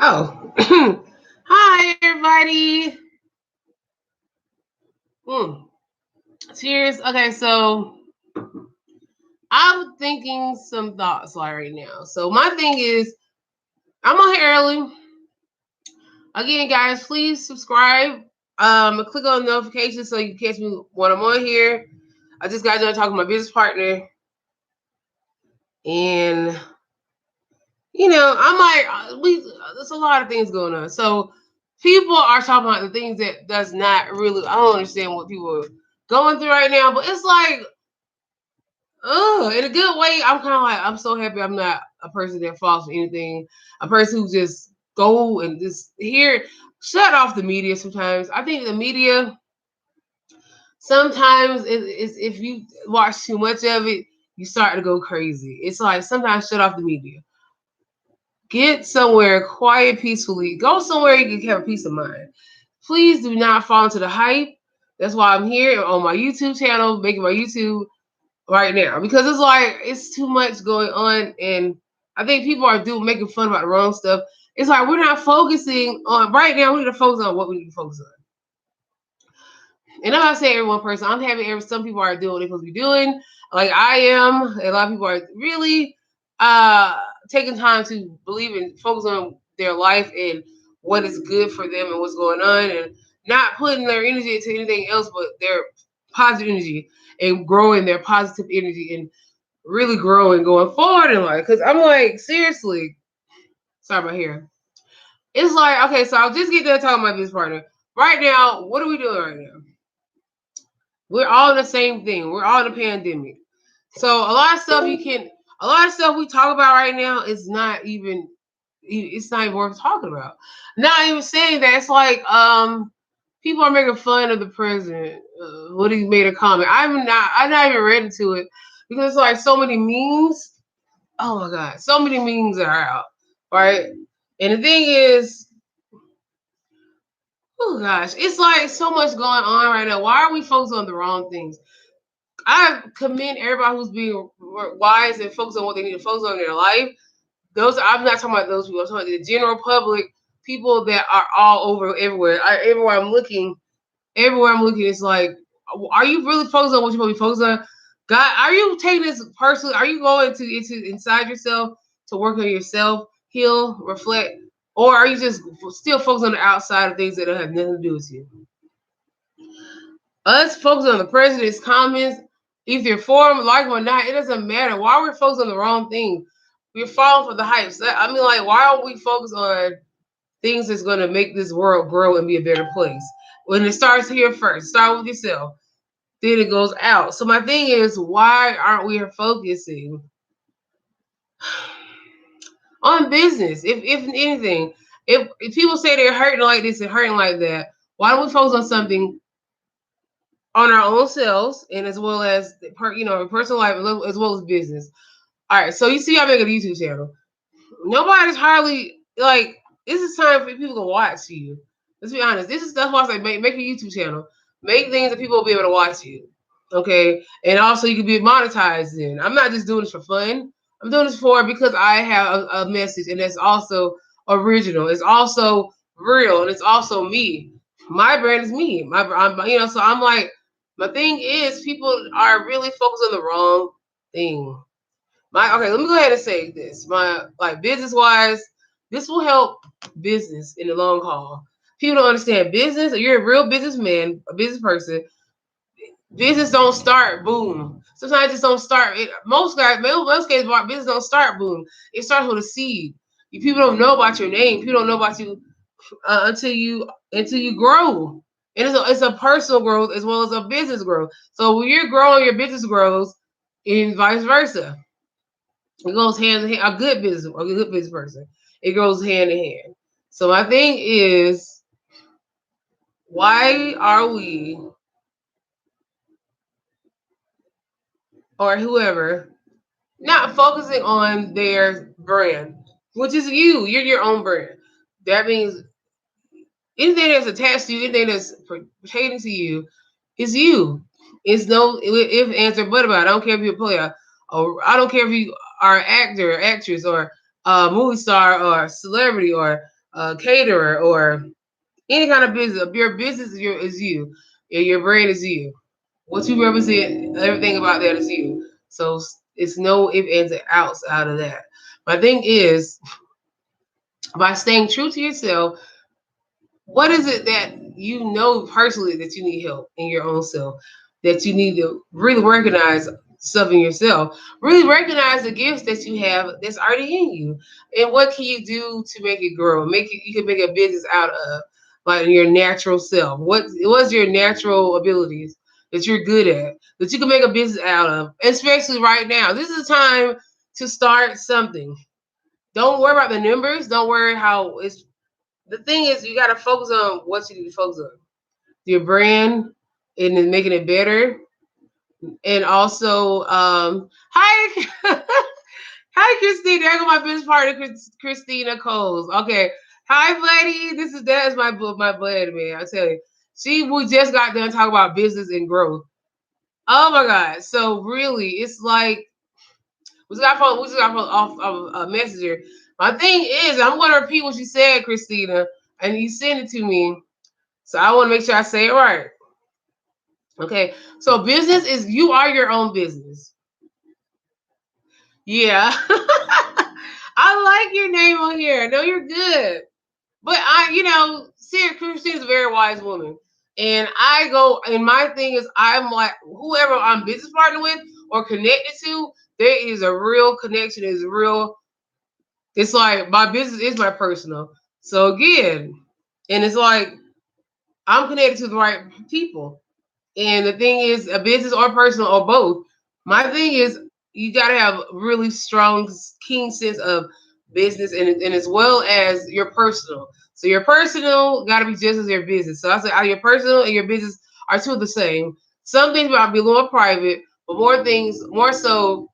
Oh, hi everybody. Mm. Cheers. Okay, so I'm thinking some thoughts right now. So my thing is, I'm on here early. Again, guys, please subscribe. And click on the notifications so you can catch me when I'm on here. I just got done talking to my business partner, and I'm like, there's a lot of things going on. So people are talking about the things that does not really. I don't understand what people are going through right now, but it's like, in a good way. I'm kind of like, I'm so happy I'm not a person that falls for anything. A person who just go and just hear, shut off the media. Sometimes I think the media. Sometimes it's if you watch too much of it, you start to go crazy. It's like sometimes shut off the media. Get somewhere quiet, peacefully. Go somewhere you can have a peace of mind. Please do not fall into the hype. That's why I'm here on my YouTube channel, making my YouTube right now, because it's like it's too much going on, and I think people are making fun about the wrong stuff. It's like we're not focusing on right now. We need to focus on what we need to focus on. And I'm not saying every one person. I'm happy some people are doing what they're supposed to be doing, like I am. A lot of people are really taking time to believe and focus on their life and what is good for them and what's going on, and not putting their energy into anything else but their positive energy and growing their positive energy and really growing going forward in life. Because I'm like, seriously, sorry about here. It's like, okay, so I'll just get done talking to my business partner. Right now, what are we doing right now? We're all in the same thing. We're all in a pandemic. So a lot of stuff we talk about right now is not even, it's not even worth talking about. Not even saying that. It's like, people are making fun of the president. What he made a comment. I'm not even ready to it because it's like so many memes. Oh my God, so many memes are out, right? And the thing is, oh gosh, it's like so much going on right now. Why are we focused on the wrong things? I commend everybody who's being wise and focused on what they need to focus on in their life. I'm not talking about those people. I'm talking about the general public, people that are all over everywhere. Everywhere I'm looking, it's like, are you really focused on what you're supposed to be focused on? God, are you taking this personally? Are you going into inside yourself to work on yourself, heal, reflect, or are you just still focused on the outside of things that don't have nothing to do with you? Us focusing on the president's comments, if you're for him, like him or not, it doesn't matter. Why we're focused on the wrong thing? We're falling for the hype. So, I mean, like, why don't we focus on things that's going to make this world grow and be a better place? When it starts here first, start with yourself. Then it goes out. So my thing is, why aren't we focusing on business? If anything, if people say they're hurting like this and hurting like that, why don't we focus on something on our own selves and as well as personal life as well as business? All right, so you see, I'm making a YouTube channel. Nobody's hardly like. This is time for people to watch you. Let's be honest. That's why I say make a YouTube channel. Make things that people will be able to watch you. Okay, and also you can be monetized. In. I'm not just doing this for fun. I'm doing this because I have a message, and that's also original. It's also real, and it's also me. My brand is me. So I'm like, my thing is, people are really focused on the wrong thing. Let me go ahead and say this. My like business wise, this will help business in the long haul. People don't understand business. If you're a real businessman, a business person, business don't start boom. Sometimes it just don't start. Most cases, business don't start boom. It starts with a seed. People don't know about your name. People don't know about you until you grow. And it's a personal growth as well as a business growth. So when you're growing, your business grows, and vice versa. It goes hand in hand. A good business person, it goes hand in hand. So my thing is, why are we or whoever not focusing on their brand, which is you? You're your own brand. That means anything that's attached to you, anything that's pertaining to you, is you. It's no if, answer, but about it. I don't care if you're a player, or I don't care if you are an actor, or actress, or a movie star, or celebrity, or a caterer or any kind of business. Your business is you, and your brand is you. What you represent, everything about that is you. So it's no if, ands, and outs out of that. My thing is, by staying true to yourself, what is it that you know personally that you need help in your own self, that you need to really recognize stuff in yourself, really recognize the gifts that you have that's already in you, and what can you do to make it grow, make it, you can make a business out of, like your natural self. What's your natural abilities that you're good at, that you can make a business out of, especially right now. This is the time to start something. Don't worry about the numbers. Don't worry how it's, the thing is, you got to focus on what you need to focus on. Your brand and then making it better. And also, hi, hi, Christine. There go my business partner, Christina Coles. Okay, hi, buddy. That is my buddy, man. I tell you, we just got done talking about business and growth. Oh my God! So really, it's like we just got from off of a messenger. My thing is, I'm going to repeat what you said, Christina, and you sent it to me. So I want to make sure I say it right. Okay. So business is, you are your own business. Yeah. I like your name on here. No, you're good. But Sarah Christine is a very wise woman. And I go, and my thing is, I'm like, whoever I'm business partner with or connected to, there is a real connection, is real. It's like my business is my personal. So again, and it's like I'm connected to the right people. And the thing is, a business or personal or both. My thing is, you got to have really strong, keen sense of business and as well as your personal. So your personal got to be just as your business. So I say, your personal and your business are two of the same. Some things might be a little private, but more so,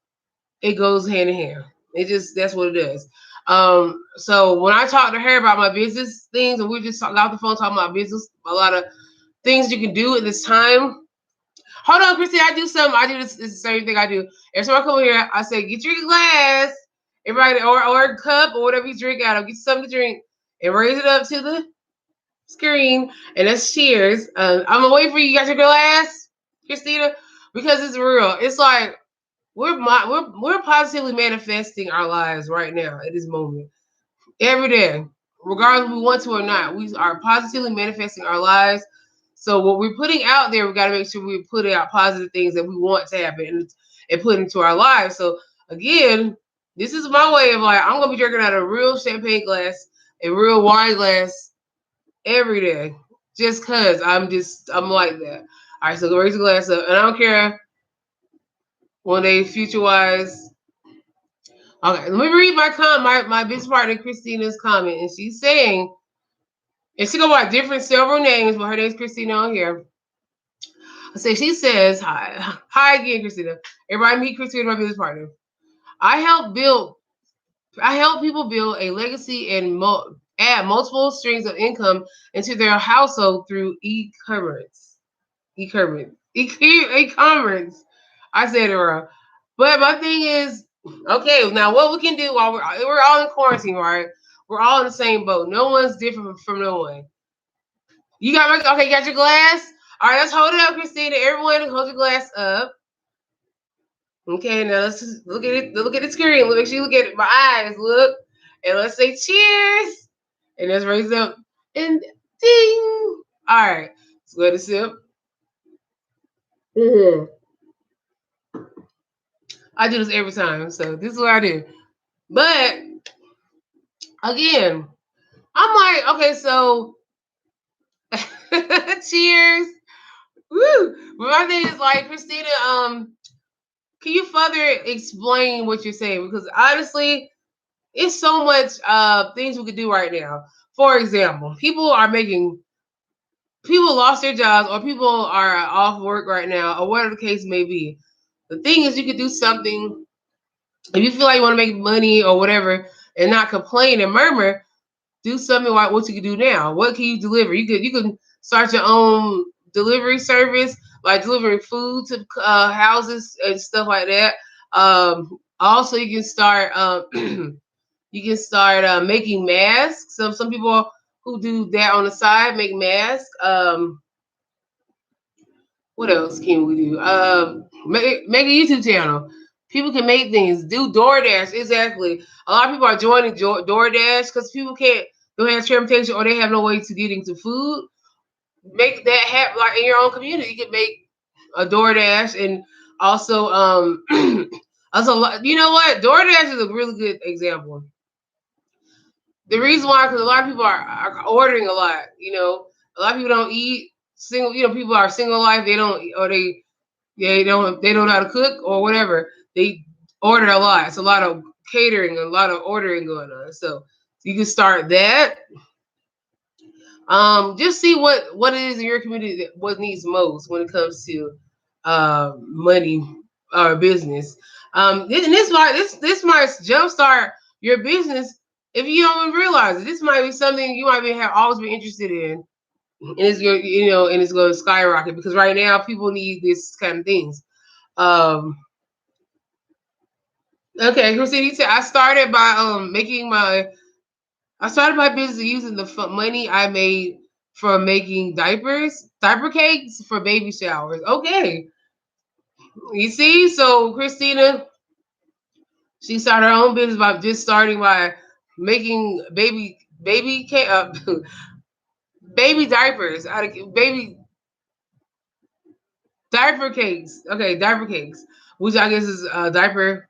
it goes hand in hand. It just, that's what it is. So when I talked to her about my business things, and we just got off the phone talking about business, a lot of things you can do at this time. Hold on, Christy. I do something. I do this the same thing I do. Every time I come here, I say, get your glass, everybody, or a cup or whatever you drink out of. Get something to drink and raise it up to the screen, and let's cheers. I'm gonna wait for you. You got your glass, Christina, because it's real. It's like we're positively manifesting our lives right now at this moment, every day, regardless if we want to or not. We are positively manifesting our lives. So what we're putting out there, we got to make sure we put out positive things that we want to happen and put into our lives. So again, this is my way of like, I'm gonna be drinking out of a real champagne glass, a real wine glass every day, just cause I'm like that. All right, so go raise the glass up, and I don't care one day future wise. Okay, let me read my business partner Christina's comment, and she's saying, and she go by different several names, but her name's Christina on here. So she says, hi again, Christina. Everybody meet Christina, my business partner. I help build, I help people build a legacy and add multiple streams of income into their household through e-commerce. E-commerce. E-commerce. I said it wrong. But my thing is, okay, now what we can do while we're all in quarantine, right? We're all in the same boat. No one's different from no one. You okay, you got your glass? All right, let's hold it up, Christina. Everyone hold your glass up. Okay, now let's just look at it. Look at the screen. Make sure you look at it. My eyes. Look. And let's say cheers. And let's raise it up. And ding. All right. Let's go ahead and sip. Mm-hmm. I do this every time. So this is what I do. But again, I'm like, okay, so cheers. Woo. But my thing is like, Christina, can you further explain what you're saying? Because honestly, it's so much things we could do right now. For example, people lost their jobs or people are off work right now or whatever the case may be. The thing is, you could do something if you feel like you want to make money or whatever and not complain and murmur. Do something like what you can do now. What can you deliver? You can start your own delivery service, like delivering food to houses and stuff like that. Also, you can start You can start making masks. Some people who do that on the side make masks. What else can we do? Make a YouTube channel. People can make things. Do DoorDash. Exactly. A lot of people are joining DoorDash because people don't have transportation or they have no way to get into food. Make that happen like in your own community. You can make a DoorDash and also also you know what? DoorDash is a really good example. The reason why, because a lot of people are ordering a lot. A lot of people don't eat single. People are single life. They don't, or they don't know how to cook or whatever. They order a lot. It's a lot of catering, a lot of ordering going on. So you can start that. Just see what it is in your community that what needs most when it comes to money or business. And this might jumpstart your business if you don't even realize it. This might be something you might have always been interested in, and it's going and it's going to skyrocket because right now people need this kind of things. Um, okay, Christine said I started by making my I started my business using the money I made from making diaper cakes for baby showers. Okay, you see, so Christina, she started her own business by just starting by making baby cake, baby diapers out of baby diaper cakes. Okay, diaper cakes, which I guess is diaper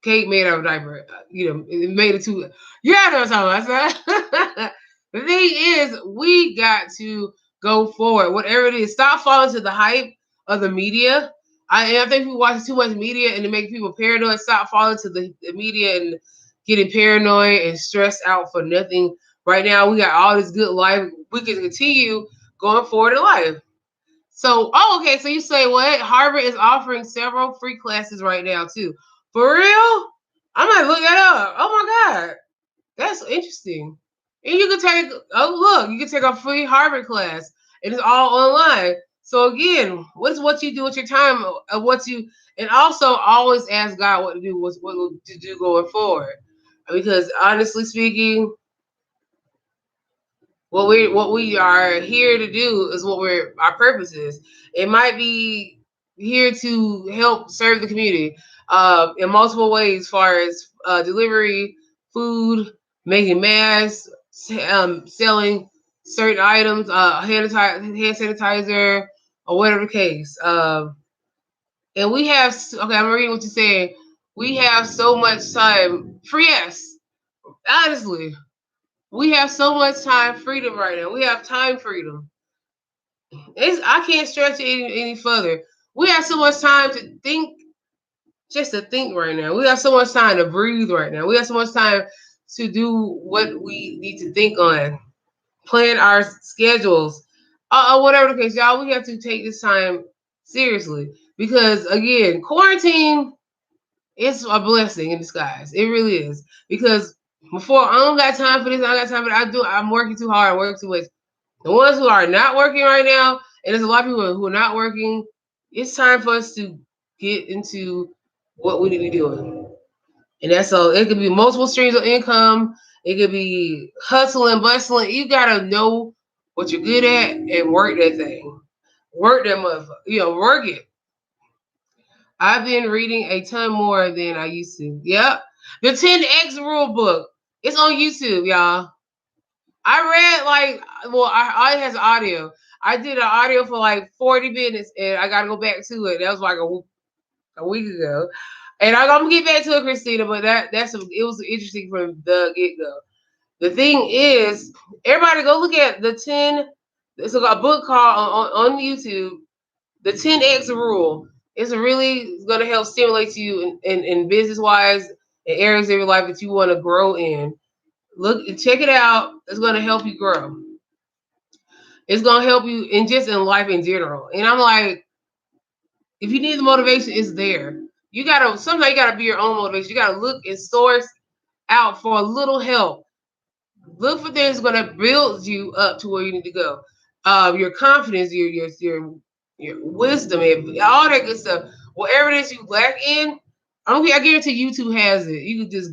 cake made out of diaper. It made it too. You know what I'm talking about. The thing is, we got to go forward. Whatever it is, stop falling to the hype of the media. I think people watch too much media and it makes people paranoid. Stop falling to the media and getting paranoid and stressed out for nothing. Right now, we got all this good life. We can continue going forward in life. So, okay. So you say what? Harvard is offering several free classes right now too. For real? I might look that up. Oh my god, that's interesting. And you can take. Oh look, you can take a free Harvard class, and it's all online. So again, what you do with your time? What you and also always ask God what to do. What to do going forward? Because honestly speaking, what we are here to do is our purpose is. It might be here to help serve the community in multiple ways, as far as delivery, food, making masks, selling certain items, hand sanitizer, or whatever the case. And we have okay. I'm reading what you're saying. We have so much time. Free yes, honestly. We have so much time freedom right now. We have time freedom. I can't stretch it any further. We have so much time to think, just to think right now. We have so much time to breathe right now. We have so much time to do what we need to think on, plan our schedules, whatever the case, y'all. We have to take this time seriously because again, quarantine is a blessing in disguise. It really is because before I don't got time for this, I don't got time for that. I'm working too hard. I work too much. The ones who are not working right now, and there's a lot of people who are not working, it's time for us to get into what we need to be doing. And that's so it could be multiple streams of income. It could be hustling, bustling. You gotta know what you're good at and work that thing. Work that motherfucker. Work it. I've been reading a ton more than I used to. Yep. The 10X rule book. It's on YouTube, y'all. I read I has audio. I did an audio for like 40 minutes and I gotta go back to it. That was like a week ago. And I'm gonna get back to it, Christina, but it was interesting from the get go. The thing is, everybody go look at the 10. It's a book called on YouTube, the 10X rule. It's really gonna help stimulate you in business wise in areas of your life that you want to grow in. Look, check it out. It's gonna help you grow. It's gonna help you in life in general. And I'm like, if you need the motivation, it's there. Sometimes you gotta be your own motivation. You gotta look and source out for a little help. Look for things gonna build you up to where you need to go. Your confidence, your wisdom, and all that good stuff. Whatever it is you lack in, I guarantee YouTube has it. You can just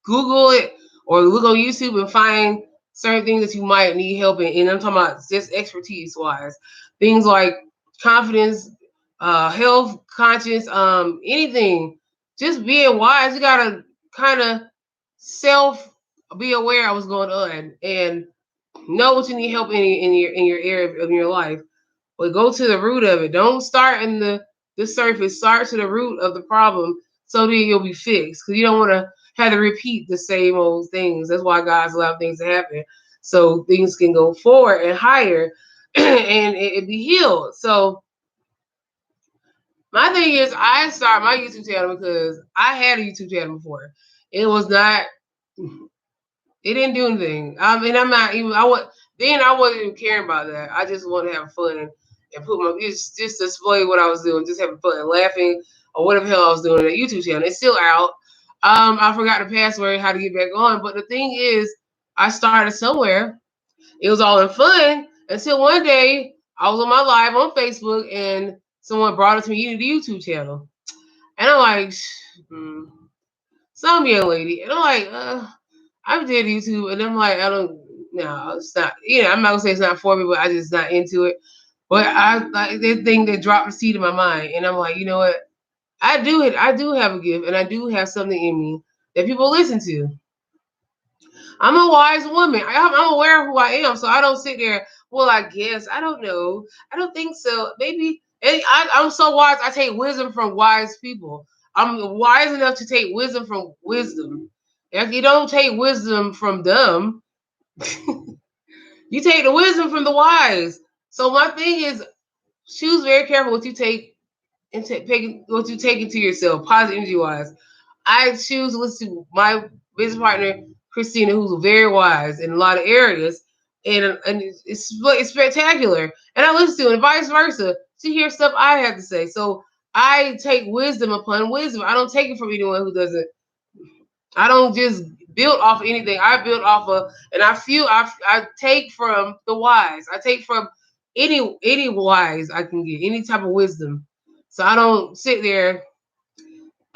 Google it. or look on YouTube and find certain things that you might need help in. And I'm talking about just expertise wise, things like confidence, health, conscience, anything. Just being wise, you gotta kind of self be aware of what's going on and know what you need help in your area of your life. But go to the root of it. Don't start in the surface. Start to the root of the problem so that you'll be fixed. Because you don't want to have to repeat the same old things. That's why God's allowed things to happen. So things can go forward and higher and it be healed. So my thing is I started my YouTube channel because I had a YouTube channel before. It was not it didn't do anything. And I'm not even. I wasn't even caring about that. I just wanted to have fun and put my just display what I was doing, just having fun, laughing or whatever the hell I was doing on that YouTube channel. It's still out. I forgot the password, how to get back on. But the thing is, I started somewhere. It was all in fun until one day I was on my live on Facebook and someone brought it to me. You need a YouTube channel, and I'm like, some young lady, and I'm like, I did YouTube, and I'm like, I don't, no, it's not. I'm not gonna say it's not for me, but I just not into it. But I like that thing that dropped a seed in my mind, and I'm like, you know what? I do it. I do have a gift, and I do have something in me that people listen to. I'm a wise woman. I'm aware of who I am, so I don't sit there. Well, I guess I don't know. I don't think so. Maybe I'm so wise. I take wisdom from wise people. I'm wise enough to take wisdom from wisdom. If you don't take wisdom from them, you take the wisdom from the wise. So my thing is, choose very careful what you take and what you take into yourself, positive energy wise. I choose to listen to my business partner, Christina, who's very wise in a lot of areas, and it's spectacular. And I listen to it, and vice versa. She hears stuff I have to say. So I take wisdom upon wisdom. I don't take it from anyone who doesn't. I don't just build off of anything. I build off of, and I take from the wise. I take from any wise I can get, any type of wisdom. So I don't sit there.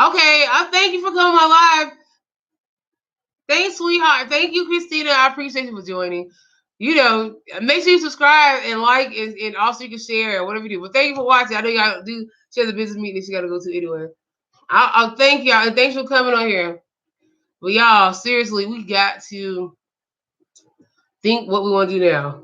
Okay, I thank you for coming on my live. Thanks, sweetheart. Thank you, Christina. I appreciate you for joining. Make sure you subscribe and like, and also you can share or whatever you do. But thank you for watching. I know y'all do. She has a business meeting that she got to go to anyway. I'll thank y'all and thanks for coming on here. But y'all, seriously, we got to think what we want to do now.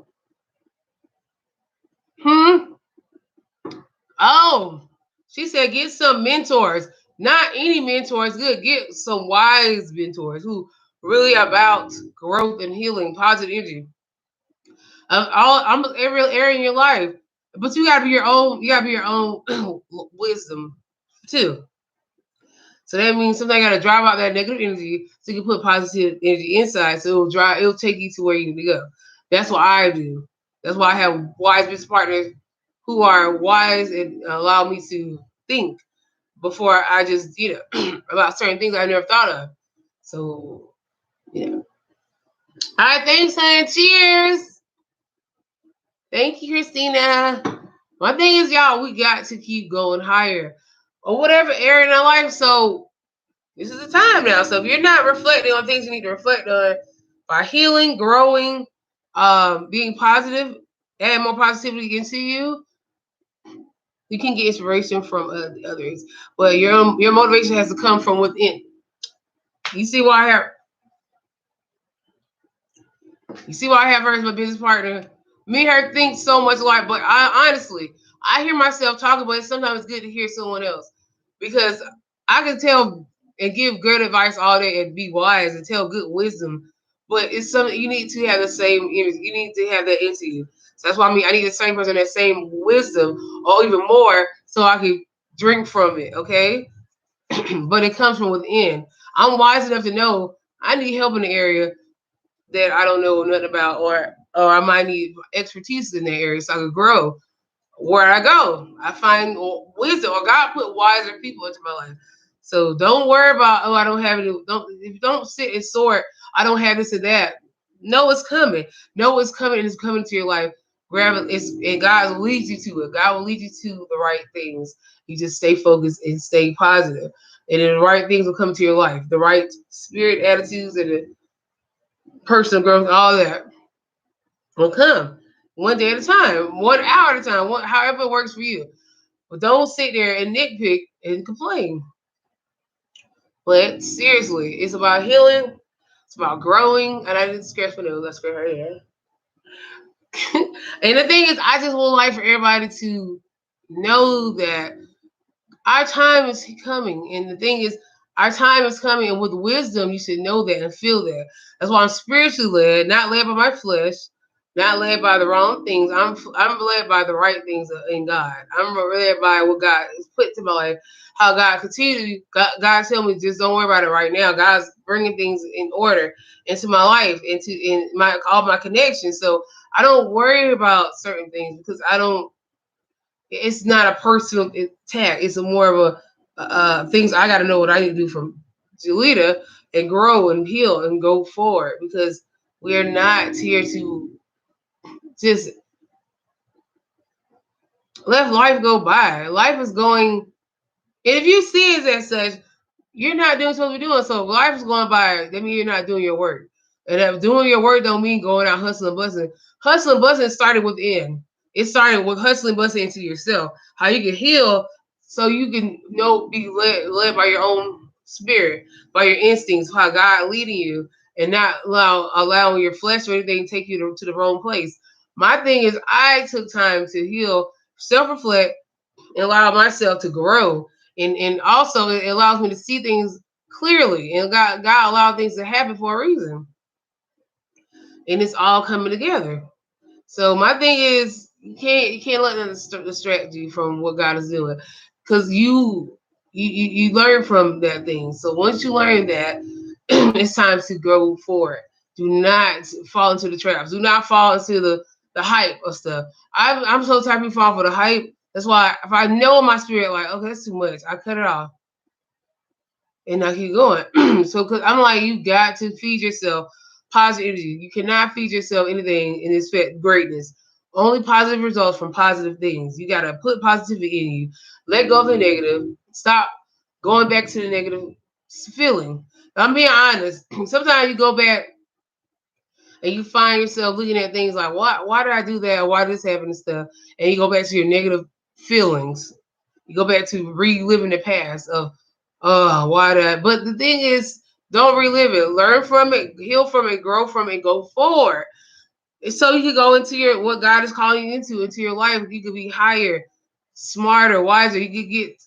Oh, she said get some mentors. Not any mentors, good. Get some wise mentors who really about growth and healing, positive energy. Almost every area in your life. But you gotta be your own. You gotta be your own wisdom too. So that means sometimes you gotta drive out that negative energy so you can put positive energy inside. So it'll take you to where you need to go. That's what I do. That's why I have wise business partners who are wise and allow me to think before I just about certain things I never thought of. So All right, thanks, son. Cheers. Thank you, Christina. My thing is, y'all, we got to keep going higher or whatever area in our life. So this is the time now. So if you're not reflecting on things you need to reflect on by healing, growing, being positive, add more positivity into you, you can get inspiration from others. But your motivation has to come from within. You see why I have You see why I have her as my business partner? Me and her think so much alike, but I hear myself talking, but sometimes it's good to hear someone else because I can tell and give good advice all day and be wise and tell good wisdom, but it's something you need to have the same image. You need to have that into you. So that's why I need the same person, that same wisdom, or even more, so I can drink from it. Okay, but it comes from within. I'm wise enough to know I need help in the area that I don't know nothing about, or I might need expertise in that area so I could grow. Where I go, I find wisdom, or God put wiser people into my life. So don't worry about I don't have any. Don't sit and sort. I don't have this or that. No, it's coming. No, it's coming. And it's coming to your life. Grab it. And God will lead you to it. God will lead you to the right things. You just stay focused and stay positive, and then the right things will come to your life. The right spirit, attitudes, and personal growth, all that will come one day at a time, 1 hour at a time, however it works for you. But don't sit there and nitpick and complain. But seriously, it's about healing. It's about growing. And I didn't scratch my nose. I scratched her hair. And the thing is, I just would like for everybody to know that our time is coming. And the thing is, our time is coming. And with wisdom, you should know that and feel that. That's why I'm spiritually led, not led by my flesh, not led by the wrong things. I'm led by the right things in God. I'm led by what God has put to my life. How God continues. God tell me just don't worry about it right now. God's bringing things in order into my life, in my all my connections. So I don't worry about certain things because I don't. It's not a personal attack. It's a more of a things I got to know what I need to do from Julita and grow and heal and go forward because we are not here to just let life go by. Life is going, and if you see it as such, you're not doing what you're supposed to be doing. So if life is going by, that means you're not doing your work. And if doing your work don't mean going out hustling and busting. Hustling and busting started within. It started with hustling and busting into yourself. How you can heal so you can be led by your own spirit, by your instincts, how God leading you, and not allowing your flesh or anything to take you to the wrong place. My thing is I took time to heal, self-reflect, and allow myself to grow. And also it allows me to see things clearly. And God allowed things to happen for a reason. And it's all coming together. So my thing is you can't let that distract you from what God is doing. Because you learn from that thing. So once you learn that, it's time to go forward. Do not fall into the traps. Do not fall into the hype of stuff. I'm so tired of fall for the hype. That's why if I know in my spirit, like, okay, that's too much, I cut it off and I keep going. So, cause I'm like, you got to feed yourself positive energy. You cannot feed yourself anything and expect greatness. Only positive results from positive things. You gotta put positivity in you. Let go of the negative. Stop going back to the negative feeling. I'm being honest. Sometimes you go back and you find yourself looking at things like, why did I do that? Or why did this happen and stuff? And you go back to your negative feelings. You go back to reliving the past of, oh, why did I? But the thing is, don't relive it. Learn from it, heal from it, grow from it, go forward. So you can go into what God is calling you into your life. You could be higher, smarter, wiser. You could get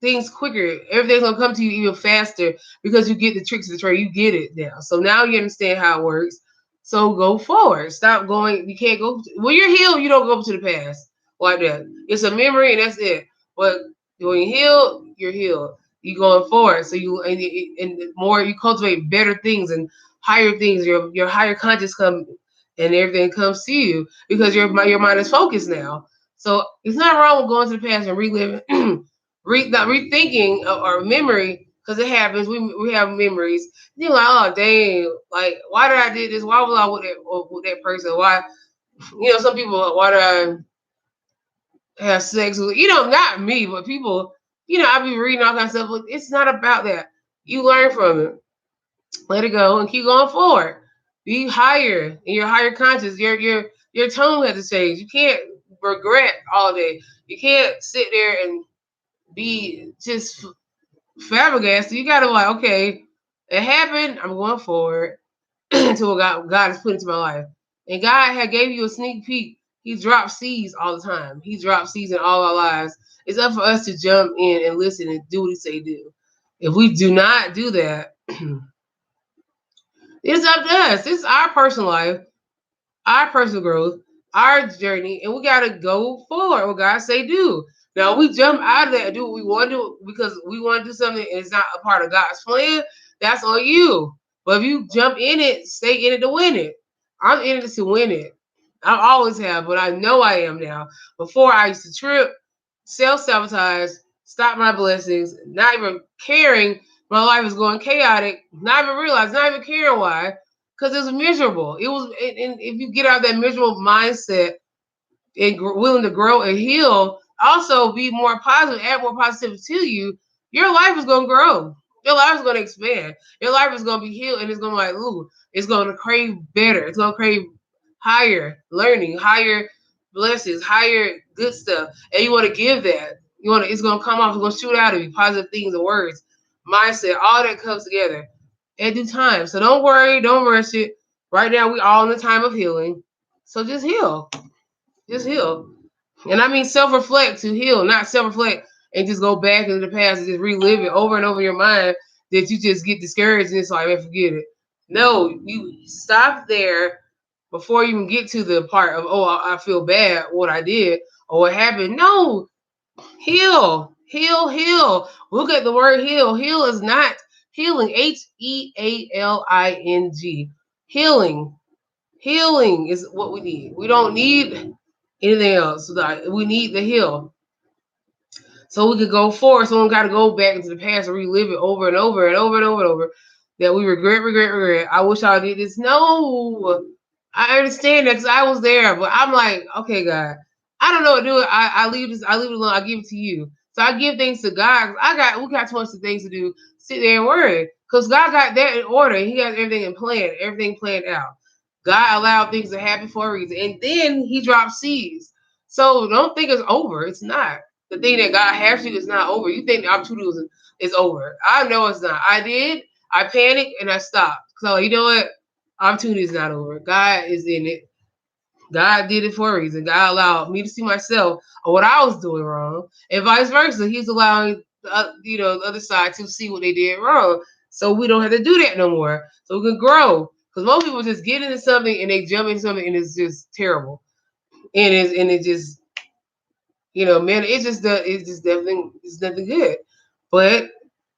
things quicker. Everything's gonna come to you even faster because you get the tricks of the trade. You get it now. So now you understand how it works. So go forward. Stop going. You can't go when you're healed. You don't go to the past like that. It's a memory and that's it. But when you heal, you're healed. You going forward. So and the more you cultivate better things and higher things, your higher conscious come and everything comes to you because your mind is focused now. So it's not wrong with going to the past and reliving not rethinking or memory because it happens. We have memories. You're like, oh dang, like why did I did this? Why was I with that person? Why some people why did I have sex with not me, but people I be reading all kinds of stuff. But it's not about that. You learn from it. Let it go and keep going forward. Be higher in your higher conscious. Your tone has to change. You can't regret all day. You can't sit there and be just flabbergasted. You gotta like, okay, it happened. I'm going forward to what God has put into my life. And God had gave you a sneak peek. He drops seeds all the time. He drops seeds in all our lives. It's up for us to jump in and listen and do what he say do. If we do not do that, it's up to us. It's our personal life, our personal growth, our journey, and we gotta go forward. What God say do. Now we jump out of that and do what we want to do because we want to do something and it's not a part of God's plan. That's on you. But if you jump in it, stay in it to win it. I'm in it to win it. I always have, but I know I am now. Before I used to trip, self-sabotage, stop my blessings, not even caring. My life was going chaotic, not even realize, not even caring why because it was miserable. It was, and if you get out of that miserable mindset and willing to grow and heal, also be more positive, add more positivity to you, your life is going to grow. Your life is going to expand. Your life is going to be healed, and it's going to be like, ooh, it's going to crave better. It's going to crave higher learning, higher blessings, higher good stuff. And you want to give that. You want to, it's going to come off, it's going to shoot out of you, positive things and words, mindset, all that comes together at due time. So don't worry, don't rush it. Right now, we all in the time of healing. So just heal. Just heal. And I mean self-reflect to heal, not self-reflect and just go back into the past and just relive it over and over in your mind that you just get discouraged and it's like, man, forget it. No, you stop there before you even get to the part of, oh, I feel bad what I did or what happened. No, heal, heal, heal. Look at the word heal. Heal is not healing. Healing. Healing. Healing is what we need. We don't need anything else. We need the heal. So we could go forward. So we got to go back into the past and relive it over and over and over and over and over. That we regret. I wish I did this. No, I understand that because I was there, but I'm like, okay, God, I don't know what to do. I leave this. I leave it alone. I give it to you. So I give things to God. We got too much of things to do. Sit there and worry because God got that in order. He got everything in plan. Everything planned out. God allowed things to happen for a reason, and then He dropped seeds. So don't think it's over. It's not. The thing that God has you is not over. You think the opportunity is over. I know it's not. I did. I panicked and I stopped. So you know what? Opportunity is not over. God is in it. God did it for a reason. God allowed me to see myself or what I was doing wrong, and vice versa. He's allowing the other side to see what they did wrong, so we don't have to do that no more. So we can grow. Because most people just get into something and they jump into something and it's just terrible, and it just man, it's nothing good. But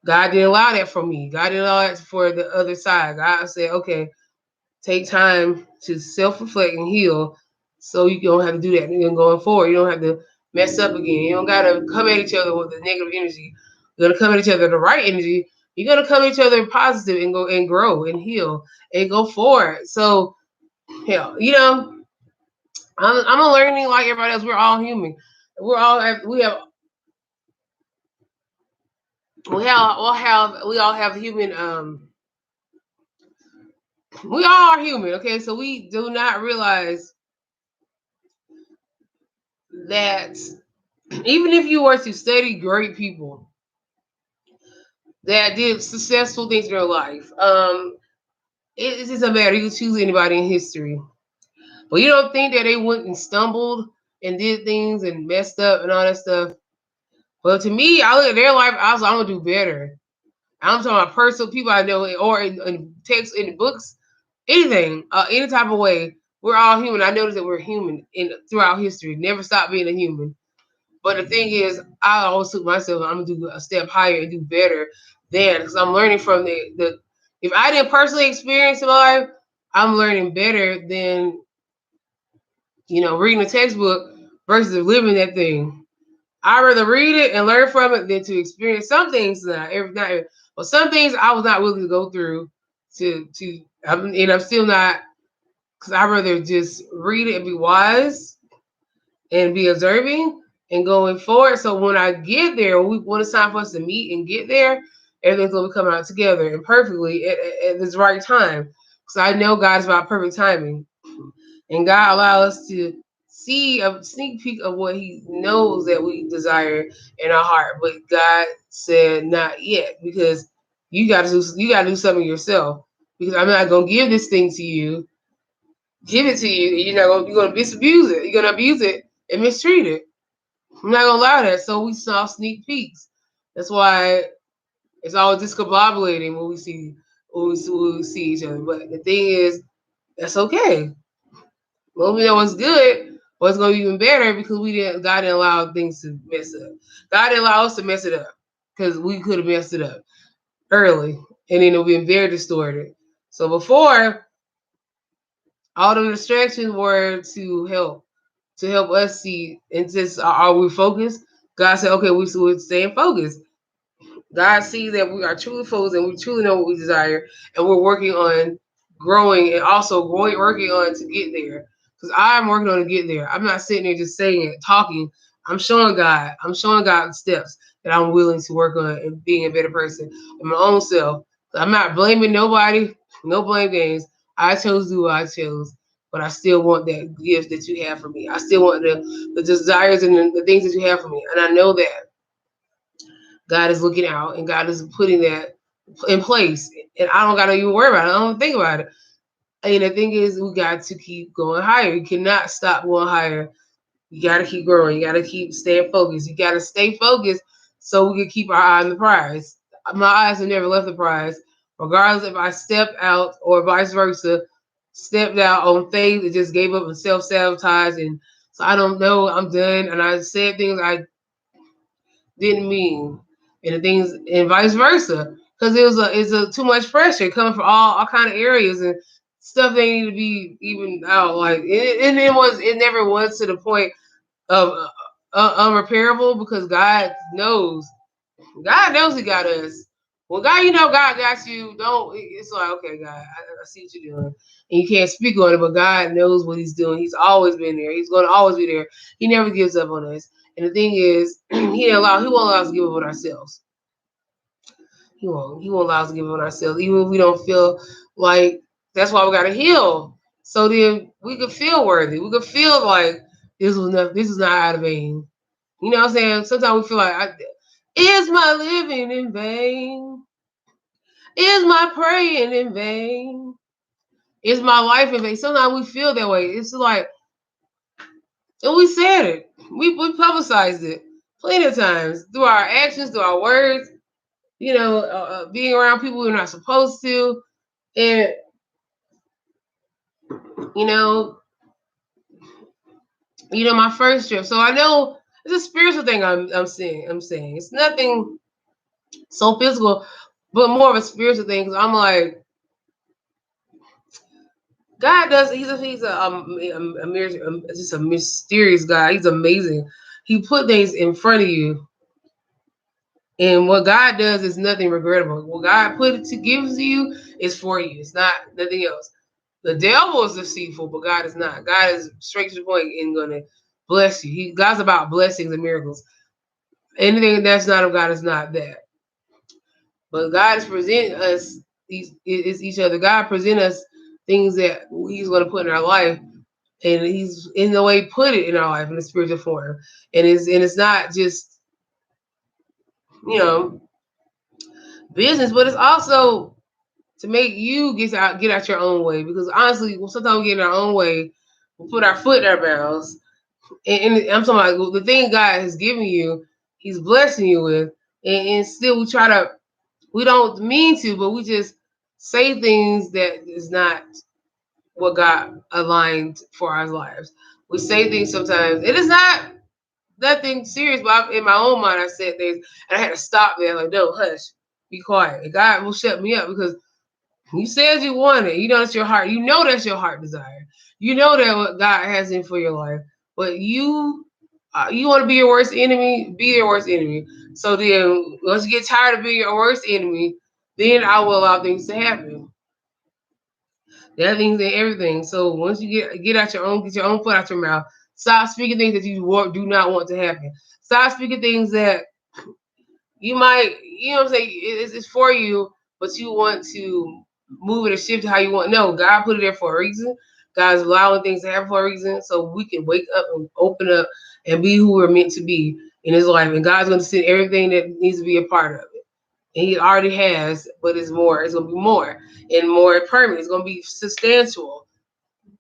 God didn't allow that for me. God didn't allow that for the other side. God said, okay, take time to self-reflect and heal so you don't have to do that and going forward. You don't have to mess up again. You don't gotta come at each other with the negative energy. You're gonna come at each other with the right energy. You're gonna come at each other positive and go and grow and heal and go forward. So hell, I'm a learning like everybody else. We're all human. We all have human we all are human, okay? So we do not realize that even if you were to study great people that did successful things in their life, it doesn't matter. You can choose anybody in history. But you don't think that they went and stumbled and did things and messed up and all that stuff. Well, to me, I look at their life, I was like, I'm gonna do better. I'm talking about personal people I know or in text, in books, anything, any type of way. We're all human. I noticed that we're human throughout history. Never stop being a human. But the thing is, I always took myself, I'm gonna do a step higher and do better than because I'm learning from the. If I didn't personally experience life, I'm learning better than reading a textbook versus living that thing. I rather read it and learn from it than to experience some things. But some things I was not willing to go through. I'm still not because I rather just read it and be wise and be observing and going forward. So when I get there, when it's time for us to meet and get there, everything's gonna be coming out together and perfectly at this right time. Because I know God's about perfect timing, and God allows us to see a sneak peek of what He knows that we desire in our heart. But God said not yet because you got to do something yourself. Because I'm not gonna give this thing to you, give it to you, and you're gonna misabuse it. You're gonna abuse it and mistreat it. I'm not gonna allow that. So we saw sneak peeks. That's why it's always discombobulating when we see each other. But the thing is, that's okay. Well, we know what's good, what's gonna be even better because God didn't allow things to mess up. God didn't allow us to mess it up because we could have messed it up early, and then it'll be very distorted. So before, all the distractions were to help us see and just are we focused? God said, okay, we're staying focused. God sees that we are truly focused and we truly know what we desire, and we're working on growing and also working on to get there. Because I'm working on to get there. I'm not sitting there just saying it, talking. I'm showing God steps that I'm willing to work on and being a better person in my own self. I'm not blaming nobody, no blame games. I chose to do what I chose, but I still want that gift that you have for me. I still want the desires and the things that you have for me. And I know that God is looking out and God is putting that in place. And I don't gotta even worry about it. I don't think about it. And the thing is, we got to keep going higher. You cannot stop going higher. You got to keep growing. You got to keep staying focused. You got to stay focused so we can keep our eye on the prize. My eyes have never left the prize, regardless if I stepped out or vice versa, stepped out on faith and just gave up and self-sabotage. And so I don't know, I'm done. And I said things I didn't mean, and the things, and vice versa, because it's a too much pressure coming from all kind of areas and stuff they need to be even out. Like it never was to the point of unrepairable because God knows He got us. Well, God, God got you. Don't. It's like, okay, God, I see what you're doing, and you can't speak on it, but God knows what He's doing. He's always been there. He's going to always be there. He never gives up on us. And the thing is, He won't allow us to give up on ourselves. He won't allow us to give up on ourselves, even if we don't feel like. That's why we got to heal, so then we could feel worthy. We could feel like this is not out of vain. You know what I'm saying? Sometimes we feel like, is my living in vain? Is my praying in vain? Is my life in vain? Sometimes we feel that way. It's like, and we said it. We publicized it plenty of times through our actions, through our words. Being around people we're not supposed to, and you know, my first trip. So I know it's a spiritual thing. I'm saying. It's nothing so physical, but more of a spiritual thing. Because I'm like, God does. Just a mysterious God. He's amazing. He put things in front of you, and what God does is nothing regrettable. What God put it to gives to you is for you. It's not nothing else. The devil is deceitful, but God is not. God is straight to the point and gonna bless you. God's about blessings and miracles. Anything that's not of God is not that. But God is presenting us it's each other. God present us things that He's going to put in our life, and He's in the way put it in our life in a spiritual form. And it's not just you know business, but it's also to make you get out your own way. Because honestly, sometimes we get in our own way, we put our foot in our mouths, and I'm talking about the thing God has given you, He's blessing you with, and still we don't mean to, but we just say things that is not what God aligned for our lives. We say things sometimes. It is not nothing serious, but in my own mind, I said things, and I had to stop there. Like, no, hush, be quiet. And God will shut me up because you said you want it. You know that's your heart. You know that's your heart desire. You know that what God has in for your life. But you want to be your worst enemy. Be your worst enemy. So then, once you get tired of being your worst enemy, then I will allow things to happen. That means in everything. So once you get your own foot out your mouth. Stop speaking things that you do not want to happen. Stop speaking things that you might, what I'm saying, it's for you, but you want to move it or shift it how you want. No, God put it there for a reason. God's allowing things to happen for a reason, so we can wake up and open up and be who we're meant to be in His life. And God's going to send everything that needs to be a part of it. And He already has, but it's more. It's going to be more and more permanent. It's going to be substantial.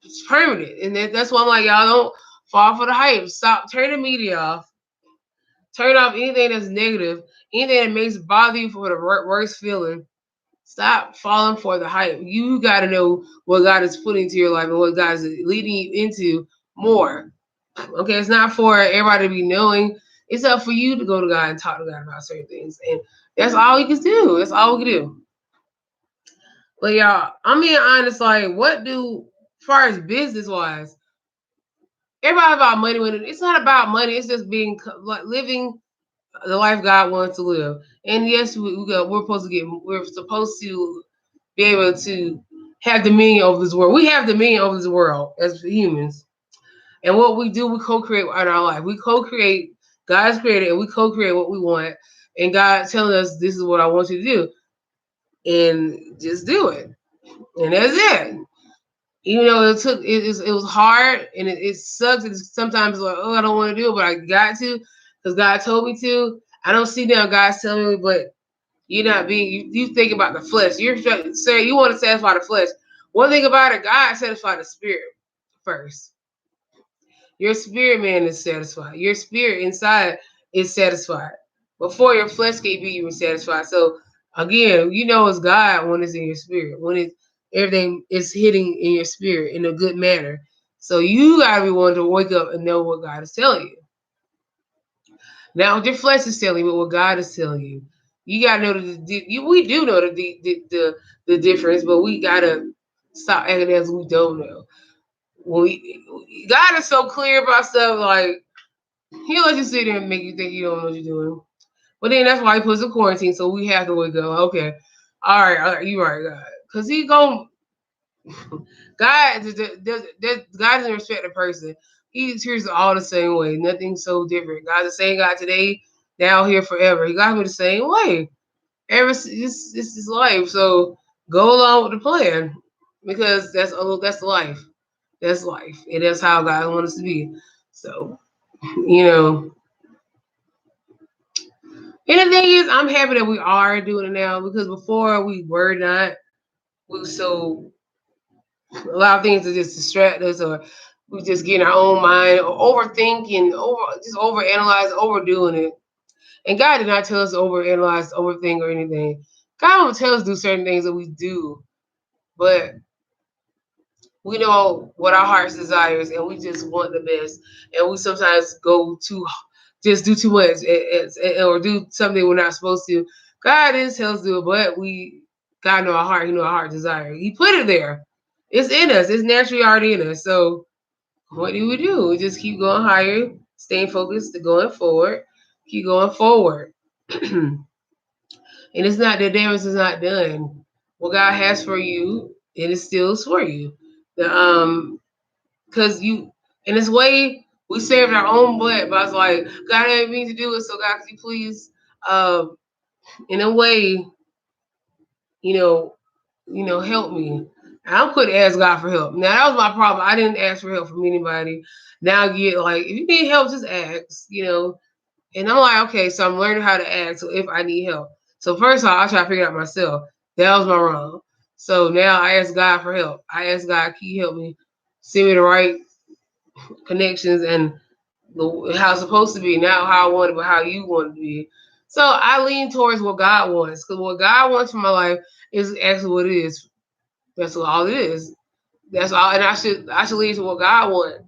It's permanent, and that's why I'm like, y'all don't fall for the hype. Stop. Turn the media off. Turn off anything that's negative, anything that makes bother you for the worst feeling. Stop falling for the hype. You got to know what God is putting into your life and what God is leading you into more. Okay, it's not for everybody to be knowing. It's up for you to go to God and talk to God about certain things. And that's all we can do. That's all we can do. But y'all, I'm being honest, like, as far as business wise, everybody about money when it's not about money, it's just being like living the life God wants to live. And yes, we're supposed to be able to have dominion over this world. We have dominion over this world as humans. And what we do, we co-create in our life. We co-create God's created, and we co-create what we want. And God telling us, this is what I want you to do. And just do it. And that's it. Even though it was hard and it sucks. It's sometimes like, oh, I don't want to do it, but I got to because God told me to. I don't see now God's telling me, but you're not being, you think about the flesh. You're saying you want to satisfy the flesh. One thing about it, God satisfied the spirit first. Your spirit man is satisfied. Your spirit inside is satisfied. Before your flesh can be even satisfied. So again, you know it's God when it's in your spirit. When it's everything is hitting in your spirit in a good manner. So you gotta be one to wake up and know what God is telling you. Now what your flesh is telling you, but what God is telling you. You gotta know we do know the difference, but we gotta stop acting as we don't know. God is so clear about stuff, like he'll let you sit there and make you think you don't know what you're doing. But then that's why he puts a quarantine, so we have to wake up. Okay, all right, you right, God, because he gon' God God doesn't respect a person. He treats us all the same way. Nothing's so different. God's the same God today, now, here, forever. He got me the same way. This is life. So go along with the plan because that's life. That's life, and that's how God wants us to be. So you know. And the thing is, I'm happy that we are doing it now because before we were not. We so allow things to just distract us, or we just get in our own mind, or overthinking, just overanalyze, overdoing it. And God did not tell us to overanalyze, overthink, or anything. God will tell us to do certain things that we do, but we know what our heart's desires, and we just want the best. And we sometimes just do too much, or do something we're not supposed to. God didn't tell us to do it, but God know our heart. He know our heart desire. He put it there. It's in us. It's naturally already in us. So what do? We just keep going higher, staying focused, going forward, keep going forward. And it's not the damage is not done. What God has for you, it is still for you. The because you in this way we saved our own butt. But I was like, God didn't mean to do it, so God, could you please, in a way, you know, help me. I couldn't ask God for help. Now that was my problem. I didn't ask for help from anybody. Now I get like, if you need help, just ask. And I'm like, okay, so I'm learning how to ask. So if I need help, so first of all, I try to figure it out myself. That was my wrong. So now I ask God for help. I ask God, can you help me? Send me the right connections and how it's supposed to be, not how I want it, but how you want it to be. So I lean towards what God wants, because what God wants for my life is actually what it is. That's all it is. That's all, and I should lean to what God wants,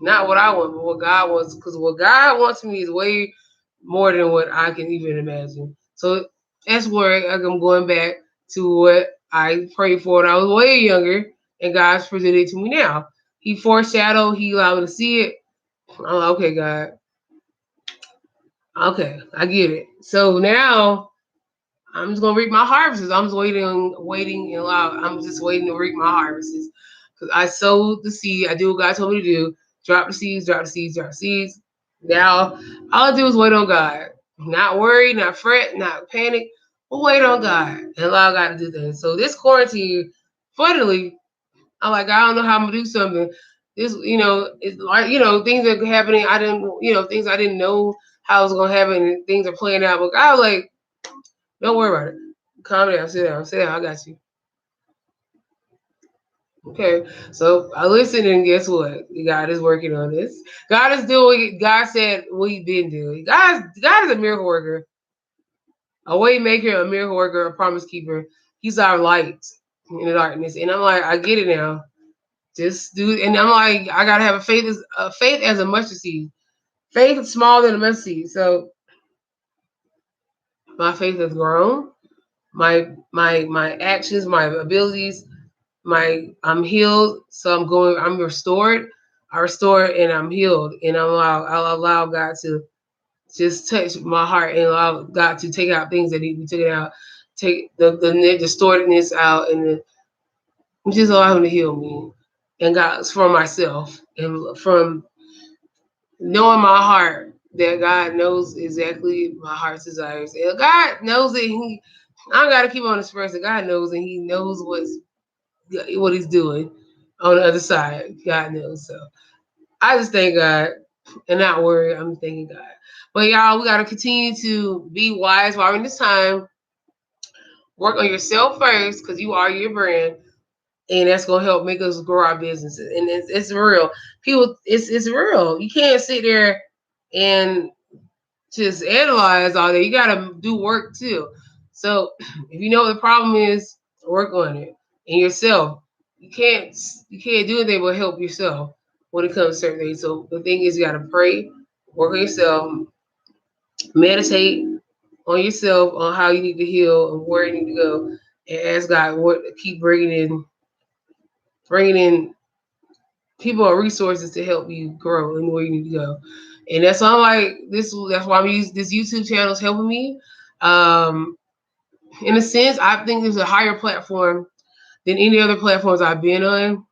not what I want, but what God wants, because what God wants for me is way more than what I can even imagine. So that's where I'm going back to what I prayed for when I was way younger, and God's presented it to me now. He foreshadowed, He allowed me to see it. I'm like, okay, God, okay, I get it. So now I'm just gonna reap my harvests. I'm just waiting and allow. I'm just waiting to reap my harvests because I sowed the seed. I do what God told me to do. Drop the seeds, drop the seeds, drop the seeds. Now all I do is wait on God. Not worry, not fret, not panic, but wait on God and allow God to do things. So this quarantine, funnily, I'm like, I don't know how I'm gonna do something. This, it's like, things are happening. I didn't, things I didn't know how it was gonna happen, and things are playing out. But God was like, don't worry about it. Calm down, sit down. I got you. Okay. So I listened, and guess what? God is working on this. God is doing. God said what He been doing. God is a miracle worker, a way maker, a miracle worker, a promise keeper. He's our light in the darkness. And I'm like, I get it now. Just do it. And I'm like, I gotta have faith as a mustard seed. Faith is smaller than a mustard seed. So my faith has grown. My actions, my abilities, I'm healed. So I'm restored. I restored and I'm healed. And I'll allow God to just touch my heart and allow God to take out things that need to be taken out. Take the distortedness out, and just allow Him to heal me. And God, from myself and from knowing my heart, that God knows exactly my heart's desires. And God knows it. I don't gotta keep on expressing. God knows, and He knows what He's doing on the other side. God knows. So I just thank God and not worry. I'm thanking God. But y'all, we gotta continue to be wise while we're in this time. Work on yourself first, because you are your brand, and that's gonna help make us grow our businesses. And it's real. People, it's real. You can't sit there and just analyze all that. You gotta do work too. So if you know what the problem is, work on it. And yourself. You can't do anything but help yourself when it comes to certain things. So the thing is, you gotta pray, work on yourself, meditate on yourself, on how you need to heal and where you need to go, and ask God what keep bringing in people or resources to help you grow and where you need to go. And that's why I'm like this. That's why I'm using this YouTube channel is helping me. Um, in a sense, I think there's a higher platform than any other platforms I've been on.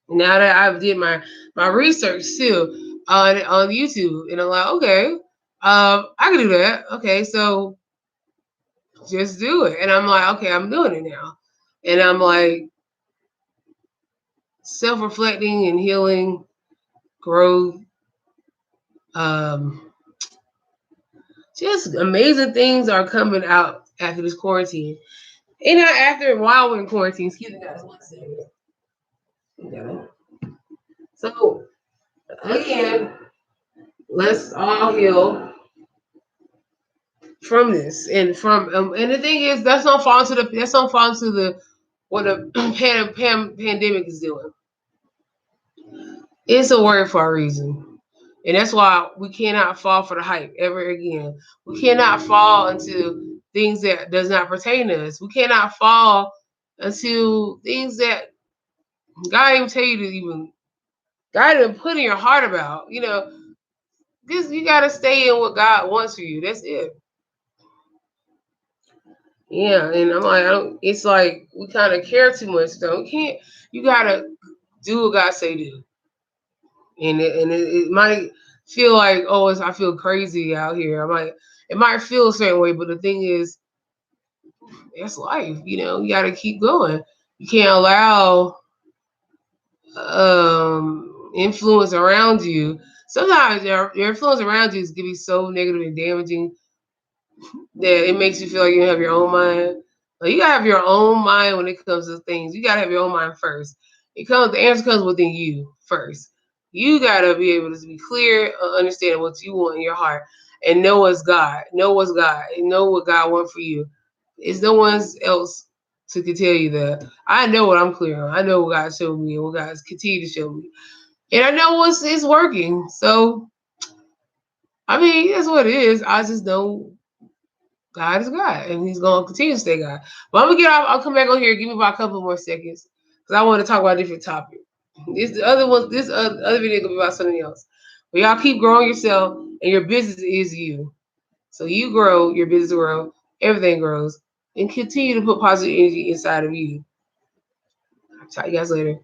Now that I've did my research too on YouTube, and I'm like, okay, I can do that. Okay, so just do it. And I'm like, okay, I'm doing it now. And I'm like self-reflecting and healing, growth, um, just amazing things are coming out after this quarantine. And not after while we're in quarantine, excuse me guys, one second. Okay. So again, let's all heal from this. And the thing is that's not fall into the what the pandemic is doing. It's a word for a reason. And that's why we cannot fall for the hype ever again. We cannot fall into things that does not pertain to us. We cannot fall into things that God even tell you to even God didn't put in your heart about. This you gotta stay in what God wants for you. That's it. Yeah, and I'm like, it's like we kind of care too much. Though we can't. You gotta do what God say do. And it might feel like, oh, I feel crazy out here. It might feel a certain way, but the thing is, it's life. You got to keep going. You can't allow influence around you. Sometimes your influence around you can be so negative and damaging that it makes you feel like you don't have your own mind. Like, you gotta have your own mind when it comes to things. You gotta have your own mind first. The answer comes within you first. You gotta be able to be clear, understand what you want in your heart, and know what's God. Know what's God, and know what God wants for you. It's no one else to can tell you that. I know what I'm clear on. I know what God showed me and what God's continue to show me, and I know it's working. So I mean, that's what it is. I just know God is God, and He's gonna continue to stay God. But I'm gonna get off. I'll come back on here. Give me about a couple more seconds because I want to talk about a different topic. This the other one. This other video gonna be about something else. But y'all keep growing yourself, and your business is you. So you grow, your business grow, everything grows, and continue to put positive energy inside of you. I'll talk to you guys later.